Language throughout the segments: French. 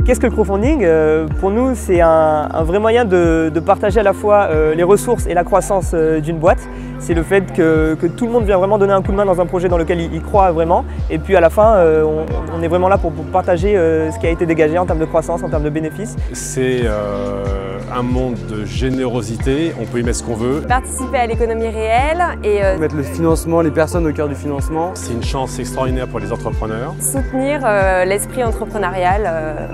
Qu'est-ce que le crowdfunding? Pour nous, c'est un vrai moyen de partager à la fois les ressources et la croissance d'une boîte. C'est le fait que tout le monde vient vraiment donner un coup de main dans un projet dans lequel il croit vraiment. Et puis à la fin, on est vraiment là pour partager ce qui a été dégagé en termes de croissance, en termes de bénéfices. C'est un monde de générosité, on peut y mettre ce qu'on veut. Participer à l'économie réelle et mettre le financement, les personnes au cœur du financement. C'est une chance extraordinaire pour les entrepreneurs. soutenir l'esprit entrepreneurial.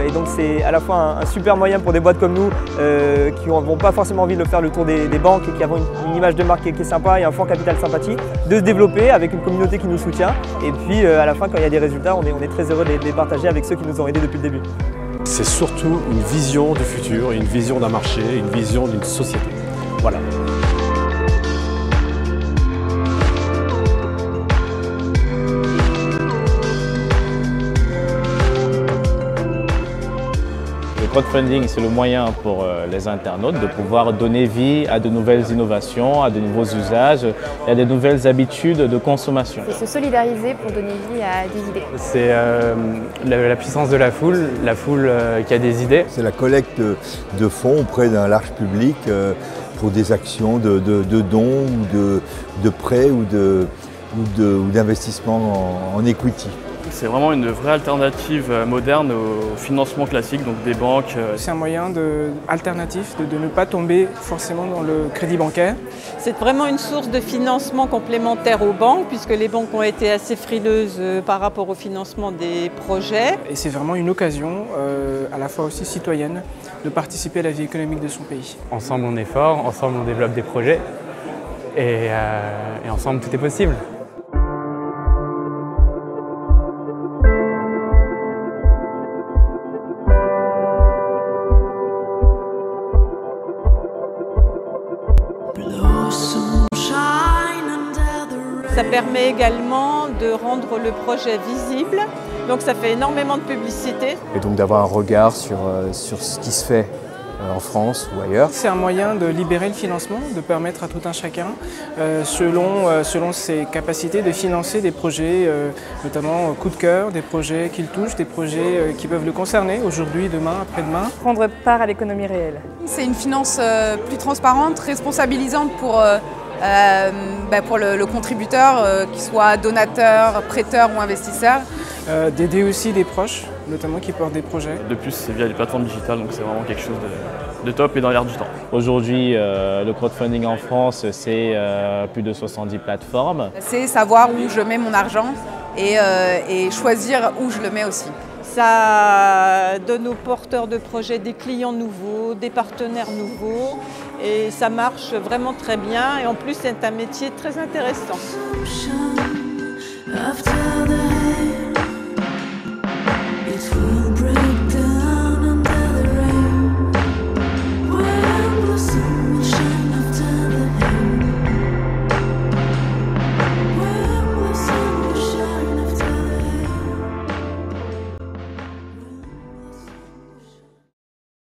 Et donc c'est à la fois un super moyen pour des boîtes comme nous qui n'ont pas forcément envie de le faire le tour des banques et qui avons une image de marque qui est sympa et un fort capital sympathique, de se développer avec une communauté qui nous soutient. Et puis à la fin, quand il y a des résultats, on est très heureux de les partager avec ceux qui nous ont aidés depuis le début. C'est surtout une vision du futur, une vision d'un marché, une vision d'une société. Voilà. Le crowdfunding, c'est le moyen pour les internautes de pouvoir donner vie à de nouvelles innovations, à de nouveaux usages et à de nouvelles habitudes de consommation. C'est se solidariser pour donner vie à des idées. C'est la puissance de la foule qui a des idées. C'est la collecte de fonds auprès d'un large public pour des actions de dons ou de prêts ou d'investissements en equity. C'est vraiment une vraie alternative moderne au financement classique, donc des banques. C'est un moyen alternatif de ne pas tomber forcément dans le crédit bancaire. C'est vraiment une source de financement complémentaire aux banques, puisque les banques ont été assez frileuses par rapport au financement des projets. Et c'est vraiment une occasion, à la fois aussi citoyenne, de participer à la vie économique de son pays. Ensemble on est fort, ensemble on développe des projets et ensemble tout est possible. Ça permet également de rendre le projet visible, donc ça fait énormément de publicité. Et donc d'avoir un regard sur ce qui se fait en France ou ailleurs. C'est un moyen de libérer le financement, de permettre à tout un chacun, selon ses capacités, de financer des projets, notamment coup de cœur, des projets qu'il touche, des projets qui peuvent le concerner aujourd'hui, demain, après-demain. Prendre part à l'économie réelle. C'est une finance plus transparente, responsabilisante pour le contributeur, qu'il soit donateur, prêteur ou investisseur. D'aider aussi des proches, notamment qui portent des projets. De plus, c'est via les plateformes digitales, donc c'est vraiment quelque chose de top et dans l'air du temps. Aujourd'hui, le crowdfunding en France, c'est plus de 70 plateformes. C'est savoir où je mets mon argent et choisir où je le mets aussi. Ça donne aux porteurs de projets des clients nouveaux, des partenaires nouveaux, et ça marche vraiment très bien. Et en plus, c'est un métier très intéressant.